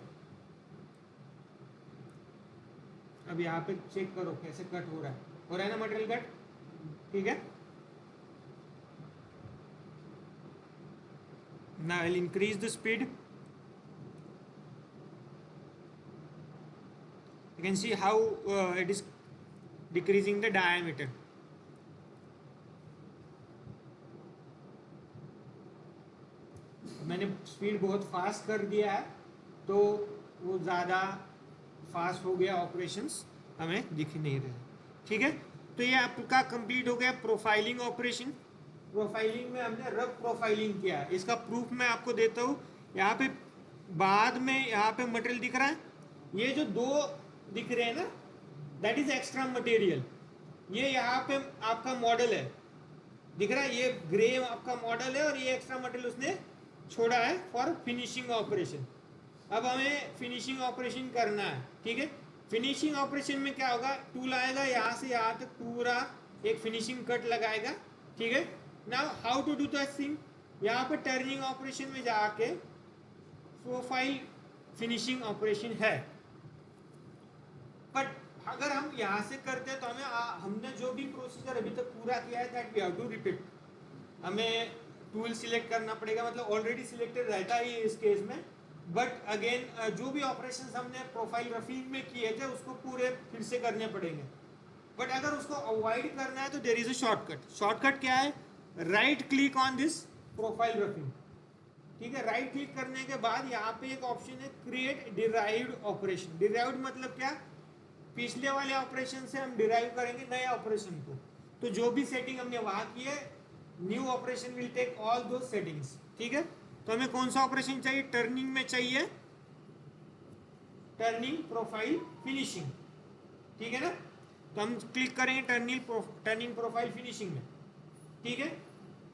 अब यहाँ पे चेक करो कैसे कट हो रहा है ना मटेरियल कट, ठीक है। Now I'll increase the speed. You can see how it is decreasing the diameter. मैंने स्पीड बहुत फास्ट कर दिया है तो वो ज़्यादा फास्ट हो गया, ऑपरेशंस हमें दिख नहीं रहे, ठीक है। तो ये आपका कंप्लीट हो गया प्रोफाइलिंग ऑपरेशन। प्रोफाइलिंग में हमने रफ प्रोफाइलिंग किया, इसका प्रूफ मैं आपको देता हूँ। यहाँ पे बाद में यहाँ पे मटेरियल दिख रहा है, ये जो 2 दिख रहे हैं ना, दैट इज एक्स्ट्रा मटेरियल। ये यहाँ पे आपका मॉडल है, दिख रहा है, ये ग्रे आपका मॉडल है और ये एक्स्ट्रा मटेरियल उसने छोड़ा है फॉर फिनिशिंग ऑपरेशन। अब हमें फिनिशिंग ऑपरेशन करना है, ठीक है। फिनिशिंग ऑपरेशन में क्या होगा, टूल आएगा यहाँ से यहाँ तक पूरा एक फिनिशिंग कट लगाएगा, ठीक है। Now how to do that thing, यहाँ पे टर्निंग ऑपरेशन में जाके प्रोफाइल फिनिशिंग ऑपरेशन है, बट अगर हम यहाँ से करते हैं तो हमें हमने जो भी प्रोसीजर अभी तक पूरा किया है that we have to repeat. हमें टूल सिलेक्ट करना पड़ेगा, मतलब ऑलरेडी सिलेक्टेड रहता ही इस केस में, बट अगेन जो भी ऑपरेशंस हमने प्रोफाइल रफिंग में किए थे उसको पूरे फिर से करने पड़ेंगे। बट अगर उसको अवॉइड करना है तो there is a shortcut. Shortcut क्या है, right click on this profile roughing, ठीक है। राइट क्लिक करने के बाद यहाँ पे एक ऑप्शन है क्रिएट डिराइव्ड ऑपरेशन। डिराइव्ड मतलब क्या, पिछले वाले ऑपरेशन से हम डिराइव करेंगे नए ऑपरेशन को, तो जो भी सेटिंग हमने वहां की है new operation will take all those settings, ठीक है। तो हमें कौन सा ऑपरेशन चाहिए, टर्निंग में चाहिए टर्निंग प्रोफाइल फिनिशिंग, ठीक है ना। तो हम क्लिक करेंगे टर्निंग प्रोफाइल फिनिशिंग में, ठीक है।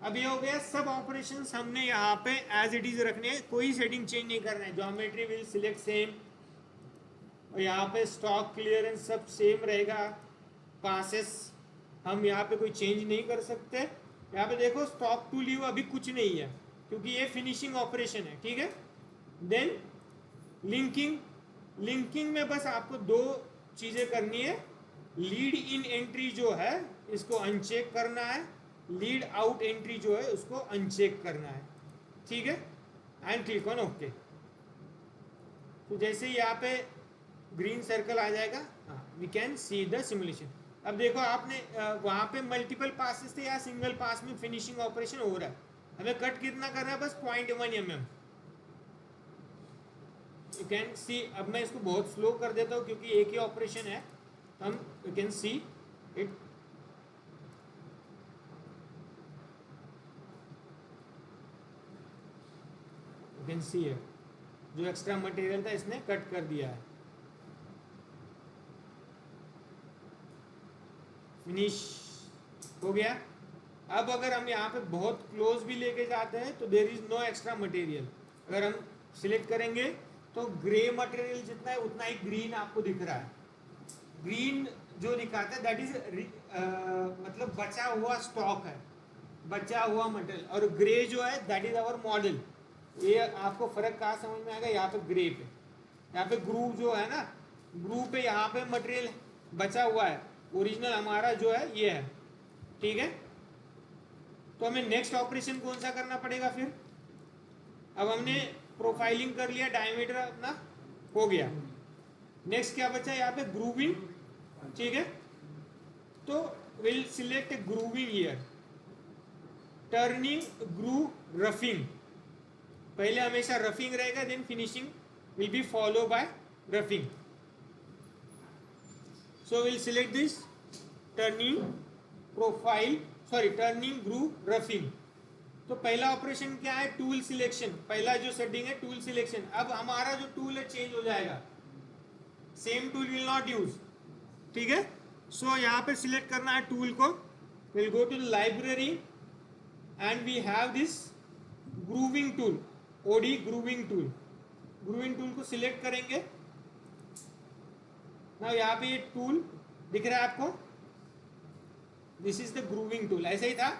अब ये हो गया, सब ऑपरेशंस हमने यहाँ पे एज इट इज रखने हैं, कोई सेटिंग चेंज नहीं करना है। ज्योमेट्री विल सिलेक्ट सेम, और यहाँ पे स्टॉक क्लियरेंस सब सेम रहेगा। पासेस हम यहाँ पे कोई चेंज नहीं कर सकते। यहाँ पे देखो स्टॉक टू लीव अभी कुछ नहीं है क्योंकि ये फिनिशिंग ऑपरेशन है, ठीक है। देन लिंकिंग, लिंकिंग में बस आपको 2 चीज़ें करनी है। लीड इन एंट्री जो है इसको अनचेक करना है, लीड आउट एंट्री जो है उसको अनचेक करना है, ठीक है, एंड क्लिक ऑन ओके। तो जैसे ही यहाँ पे ग्रीन सर्कल आ जाएगा, we can see the simulation. अब देखो आपने वहाँ पे मल्टीपल पासेस थे या सिंगल पास में फिनिशिंग ऑपरेशन हो रहा है। हमें कट कितना करना है, बस 0.1 mm। यू कैन सी, अब मैं इसको बहुत स्लो कर देता हूँ क्योंकि एक ही ऑपरेशन है। हम you can see it, you can सी है जो एक्स्ट्रा मटेरियल था इसने कट कर दिया है। फिनिश हो गया। अब अगर हम यहाँ पे बहुत क्लोज भी लेके जाते हैं तो there is no extra material. अगर हम सिलेक्ट करेंगे तो ग्रे मटेरियल जितना है उतना ही ग्रीन आपको दिख रहा है। ग्रीन जो दिखाता है दैट इज मतलब बचा हुआ स्टॉक है। बचा हुआ मटेरियल, और ग्रे जो है दैट इज आवर मॉडल। ये आपको फर्क कहाँ समझ में आएगा, यहाँ पे ग्रे पे, यहाँ पे ग्रूव जो है ना, ग्रूव पे यहाँ पे मटेरियल बचा हुआ है, ओरिजिनल हमारा जो है ये है। ठीक है, तो हमें नेक्स्ट ऑपरेशन कौन सा करना पड़ेगा फिर? अब हमने प्रोफाइलिंग कर लिया, डायमीटर अपना हो गया, नेक्स्ट क्या बचा यहाँ पे? ग्रूविंग। ठीक है, तो will select grooving here, turning, groove, roughing. पहले हमेशा रफिंग रहेगा, then finishing will be follow by roughing. So will select this turning, profile, sorry turning, groove, roughing. तो पहला ऑपरेशन क्या है? Tool selection. पहला जो सेटिंग है टूल सिलेक्शन। अब हमारा जो टूल है चेंज हो जाएगा, same tool will not use. ठीक है, सो यहाँ पे सिलेक्ट करना है टूल को, will go to the library and we have this grooving tool, OD grooving tool. Grooving tool को सिलेक्ट करेंगे ना, यहाँ पे ये टूल दिख रहा है आपको, this is the grooving tool, ऐसा ही था,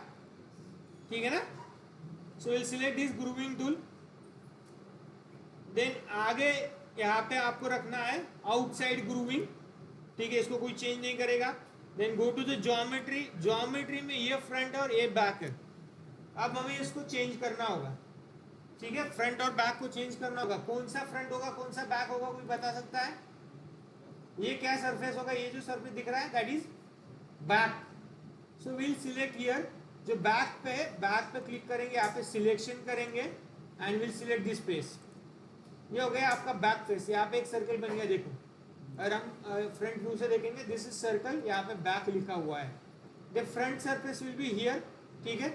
ठीक है ना। So will select this grooving tool, then आगे यहाँ पे आपको रखना है आउटसाइड ग्रूविंग। ठीक है, इसको कोई चेंज नहीं करेगा। Then go to the geometry, geometry में ये फ्रंट और ये बैक है, अब हमें इसको चेंज करना होगा। ठीक है, फ्रंट और बैक को चेंज करना होगा। कौन सा फ्रंट होगा, कौन सा बैक होगा, कोई बता सकता है? ये क्या सरफेस होगा? ये जो सरफेस दिख रहा है that is back. So will select here, जो बैक पे क्लिक करेंगे, यहाँ पे सिलेक्शन करेंगे and will select this face. ये हो गया आपका बैक फेस। यहाँ पे एक सर्कल बन गया, देखो, अगर हम फ्रंट व्यू से देखेंगे, दिस इज सर्कल, यहाँ पे बैक लिखा हुआ है। The front surface will be here. ठीक है,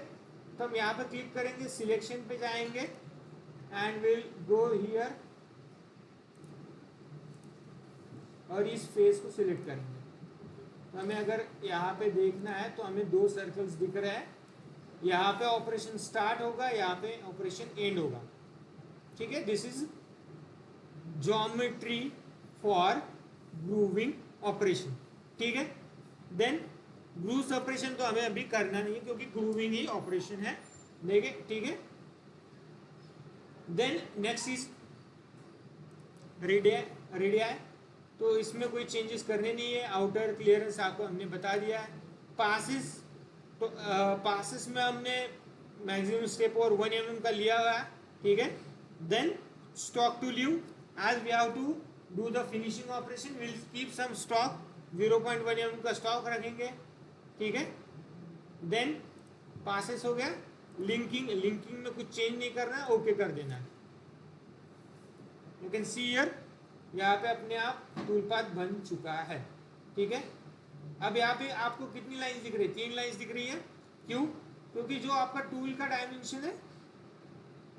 तो हम यहाँ पे क्लिक करेंगे, सिलेक्शन पे जाएंगे एंड विल गो हियर और इस फेस को सिलेक्ट करेंगे। तो हमें अगर यहाँ पे देखना है तो हमें दो सर्कल्स दिख रहे हैं, यहाँ पे ऑपरेशन स्टार्ट होगा, यहाँ पे ऑपरेशन एंड होगा। ठीक है, this is geometry for grooving operation. ठीक है, देन ग्रूव ऑपरेशन तो हमें अभी करना नहीं है क्योंकि ग्रूविंग ही ऑपरेशन है। देखिए, ठीक है, देन नेक्स्ट इज रेडियाई। तो इसमें कोई चेंजेस करने नहीं है। आउटर क्लियरेंस आपको हमने बता दिया है। पासिस, तो पासिस में हमने मैक्सिमम स्टेप और 1 mm का लिया हुआ है। ठीक है, then stock to leave, as we have to do the finishing operation, will keep some stock, 0.1 mm का स्टॉक रखेंगे। ठीक है, देन पासिस हो गया। लिंकिंग, लिंकिंग में कुछ चेंज नहीं करना है, ओके कर देना है। यू कैन सी हियर, यहाँ पे अपने आप टूल पाथ बन चुका है। ठीक है, अब यहाँ पे आपको कितनी लाइंस दिख रही है? 3 लाइंस दिख रही है। क्यों? क्योंकि जो आपका टूल का डायमेंशन है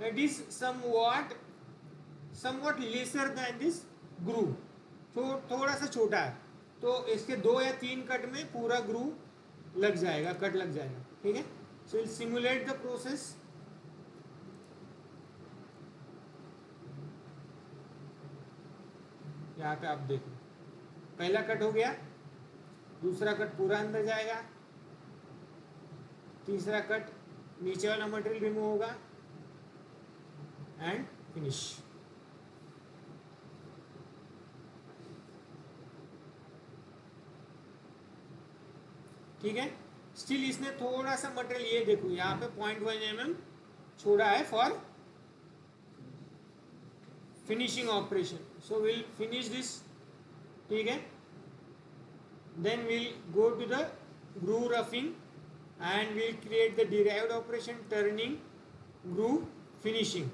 it is somewhat lesser than this groove, थोड़ा सा छोटा है, तो इसके 2 या 3 कट में पूरा ग्रूव लग जाएगा, कट लग जाएगा। ठीक है, so will simulate the process. यहाँ पे आप देखो, पहला कट हो गया, दूसरा कट पूरा अंदर जाएगा, तीसरा कट नीचे वाला मटेरियल रिमूव होगा एंड फिनिश। ठीक है, स्टिल इसने थोड़ा सा मटेरियल, ये देखो यहाँ पे 0.1 mm छोड़ा है for finishing operation. So will finish this. ठीक है, then will go to the groove roughing and will create the derived operation turning, groove, finishing.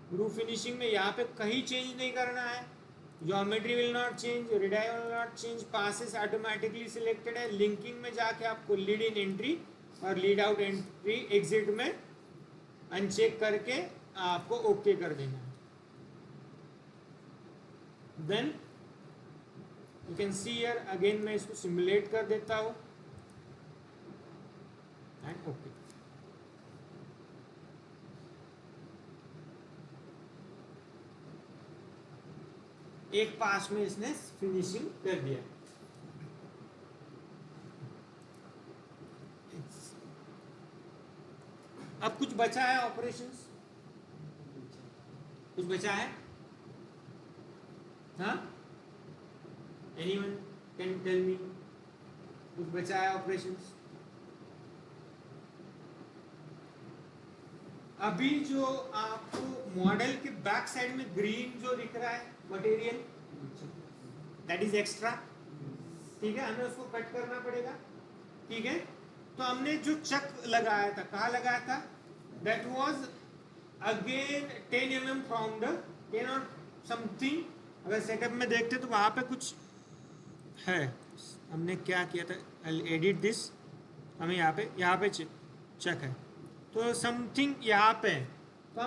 Groove finishing में यहाँ पे कहीं चेंज नहीं करना है, geometry will not change, radii will not change, passes automatically selected है। लिंकिंग में जाके आपको लीड इन एंट्री और लीड आउट एंट्री एग्जिट में अनचेक करके आपको ओके कर देना है। Then you can see here, again मैं इसको सिमुलेट कर देता हूँ एंड ओके। एक पास में इसने फिनिशिंग कर दिया। बचा है ऑपरेशंस? कुछ बचा है? हाँ, एनीवन कैन टेल मी? कुछ बचा है ऑपरेशंस? अभी जो आपको मॉडल के बैक साइड में ग्रीन जो दिख रहा है मटेरियल, दैट इज एक्स्ट्रा, ठीक है, हमें उसको कट करना पड़ेगा, ठीक है। तो हमने जो चक लगाया था, कहाँ लगाया था? That was again 10 mm from the 10 और समथिंग। अगर सेटअप में देखते तो वहाँ पे कुछ है, हमने क्या किया था, आई एडिट दिस, हमें यहाँ पे चक है, तो समथिंग यहाँ पे है। तो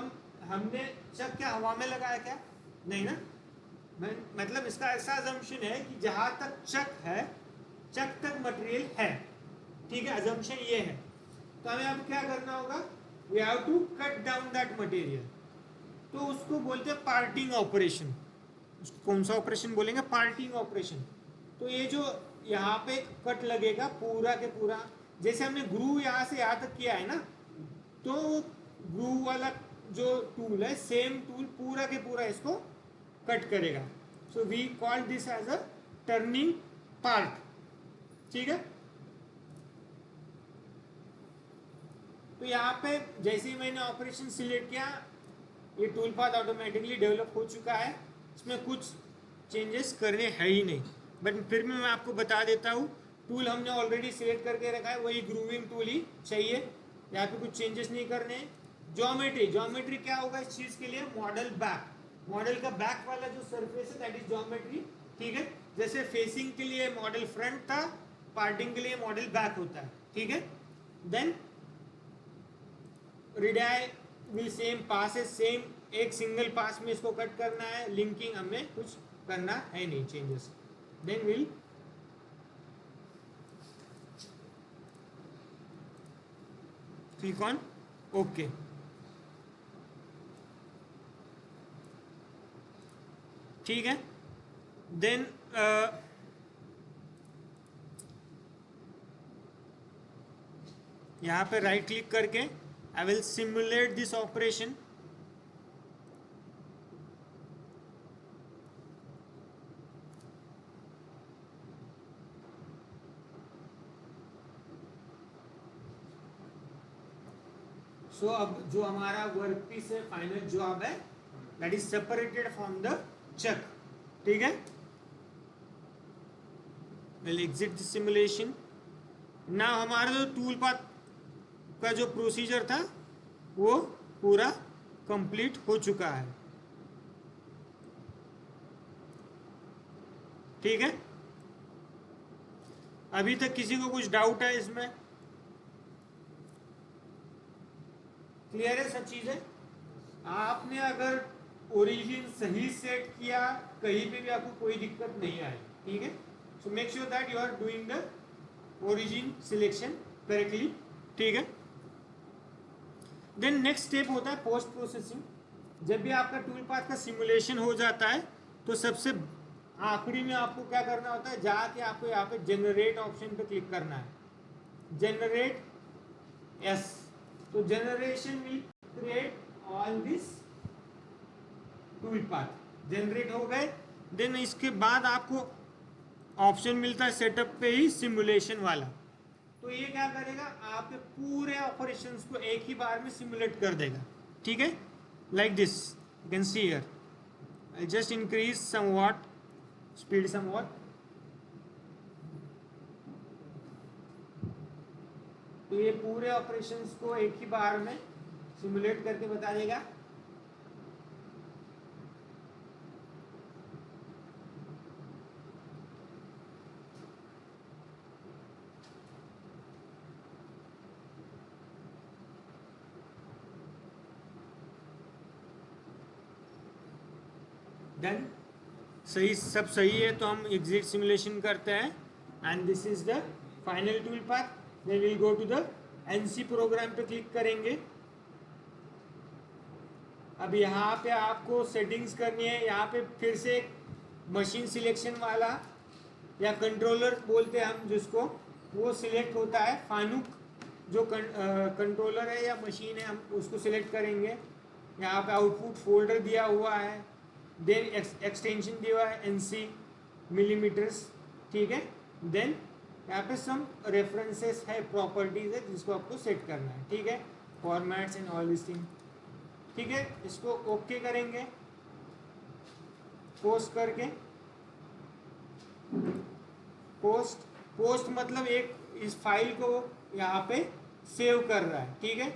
हमने चक क्या हवा में लगाया क्या? नहीं ना, मतलब इसका ऐसा अजम्पशन है कि जहाँ तक चक है, चक तक मटेरियल है, ठीक है, अजम्पशन ये है। तो हमें अब क्या करना होगा? We have to cut down that material. तो उसको बोलते हैं पार्टिंग ऑपरेशन। उसको कौन सा ऑपरेशन बोलेंगे? Parting operation. तो ये जो यहाँ पे कट लगेगा पूरा के पूरा, जैसे हमने ग्रू यहाँ से यहाँ तक किया है ना, तो ग्रू वाला जो टूल है, सेम टूल पूरा के पूरा इसको कट करेगा। So we call this as a turning part, ठीक है। तो यहाँ पे जैसे ही मैंने ऑपरेशन सिलेक्ट किया, ये टूल पाथ ऑटोमेटिकली डेवलप हो चुका है, इसमें कुछ चेंजेस करने है ही नहीं, बट फिर भी मैं आपको बता देता हूँ। टूल हमने ऑलरेडी सिलेक्ट करके रखा है, वही ग्रूविंग टूल ही चाहिए, यहाँ पे कुछ चेंजेस नहीं करने हैं। ज्योमेट्री क्या होगा इस चीज़ के लिए? मॉडल बैक, मॉडल का बैक वाला जो सरफेस है दैट इज ज्योमेट्री, ठीक है। जैसे फेसिंग के लिए मॉडल फ्रंट था, पार्टिंग के लिए मॉडल बैक होता है, ठीक है। Then radii will same passes, same एक सिंगल पास में इसको कट करना है, लिंकिंग हमें कुछ करना है नहीं, changes. Then will click on okay. ठीक है, देन यहाँ पे राइट क्लिक करके I will simulate this operation. So अब जो हमारा वर्क पीस है, फाइनल जॉब है, that is separated from the chuck, ठीक है। Will exit this simulation. ना हमारा जो टूल पाथ का जो प्रोसीजर था वो पूरा कंप्लीट हो चुका है, ठीक है। अभी तक किसी को कुछ डाउट है इसमें? क्लियर है सब चीजें? आपने अगर ओरिजिन सही सेट किया, कहीं पे भी आपको कोई दिक्कत नहीं आई, ठीक है। So make sure that you are doing the origin selection correctly, ठीक है। देन नेक्स्ट स्टेप होता है पोस्ट प्रोसेसिंग। जब भी आपका टूल पाथ का सिमुलेशन हो जाता है तो सबसे आखिरी में आपको क्या करना होता है? जाके आपको यहाँ पे जनरेट ऑप्शन पे क्लिक करना है, जनरेट यस। तो generation will create all this tool path, generate हो गए। देन इसके बाद आपको ऑप्शन मिलता है सेटअप पे ही सिमुलेशन वाला। तो ये क्या करेगा? आपके पूरे ऑपरेशंस को एक ही बार में सिमुलेट कर देगा, ठीक है। Like this you can see here, I just increase somewhat speed somewhat. तो ये पूरे ऑपरेशंस को एक ही बार में सिमुलेट करके बता देगा। डन, सही, सब सही है तो हम एग्जिट सिमुलेशन करते हैं and this is the final tool path. Then will go to the NC program पे क्लिक करेंगे। अब यहाँ पे आपको सेटिंग्स करनी है, यहाँ पे फिर से मशीन सिलेक्शन वाला या कंट्रोलर बोलते हैं हम जिसको, वो सिलेक्ट होता है फानुक जो कंट्रोलर है या मशीन है हम उसको सिलेक्ट करेंगे। यहाँ पे आउटपुट फोल्डर दिया हुआ है, देन एक्सटेंशन दिया हुआ है एनसी मिलीमीटर्स, ठीक है। देन यहाँ पे सम रेफरेंसेस है, प्रॉपर्टीज है जिसको आपको सेट करना है, ठीक है। Formats and all this thing, ठीक है। इसको ओके करेंगे पोस्ट करके। पोस्ट मतलब एक इस फाइल को यहाँ पे सेव कर रहा है, ठीक है।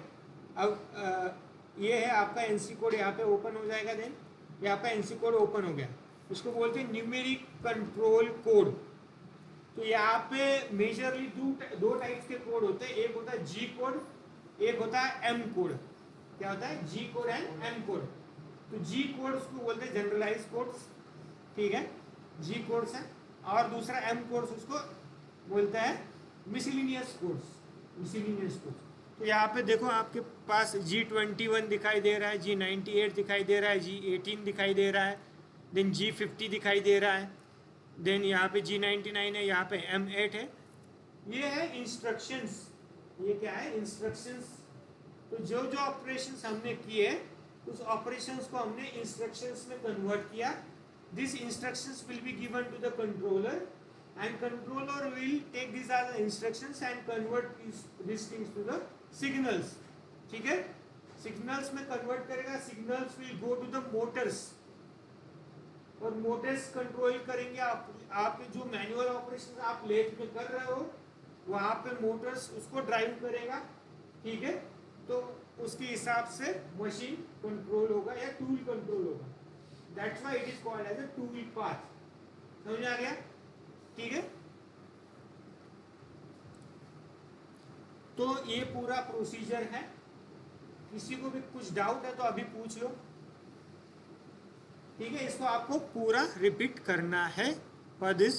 अब ये है आपका एनसी कोड, यहाँ पे ओपन हो जाएगा। देन यहाँ पे एनसी कोड ओपन हो गया, इसको बोलते हैं न्यूमेरिक कंट्रोल कोड। तो यहाँ पे मेजरली दो टाइप्स के कोड होते हैं, एक होता है जी कोड, एक होता है एम कोड। क्या होता है? जी कोड एंड एम कोड। तो जी कोड उसको बोलते हैं जनरलाइज कोड्स, ठीक है, जी कोड्स है। और दूसरा एम कोड्स उसको बोलता है मिसलिनियस कोड्स, मिसलिनियस कोड्स। तो यहाँ पे देखो आपके पास G21 दिखाई दे रहा है, G98 दिखाई दे रहा है, G18 दिखाई दे रहा है, देन G50 दिखाई दे रहा है, देन यहाँ पे G99 है, यहाँ पे M8 है। ये है इंस्ट्रक्शंस, ये क्या है? इंस्ट्रक्शंस। तो जो जो ऑपरेशंस हमने किए उस ऑपरेशंस को हमने इंस्ट्रक्शंस में कन्वर्ट किया। This instructions will be given to the controller and controller will take these as instructions and convert these things to the signals, ठीक है। सिग्नल्स में कन्वर्ट करेगा, signals will go to the motors और motors control करेंगे आप जो manual operation आप lathe में कर रहे हो वहां पे मोटर्स उसको ड्राइव करेगा, ठीक है। तो उसके हिसाब से मशीन कंट्रोल होगा या टूल कंट्रोल होगा। That's why it is called as a tool path. समझ आ गया? ठीक है। तो ये पूरा प्रोसीजर है। किसी को भी कुछ डाउट है तो अभी पूछ लो, ठीक है। इसको आपको पूरा रिपीट करना है फॉर दिस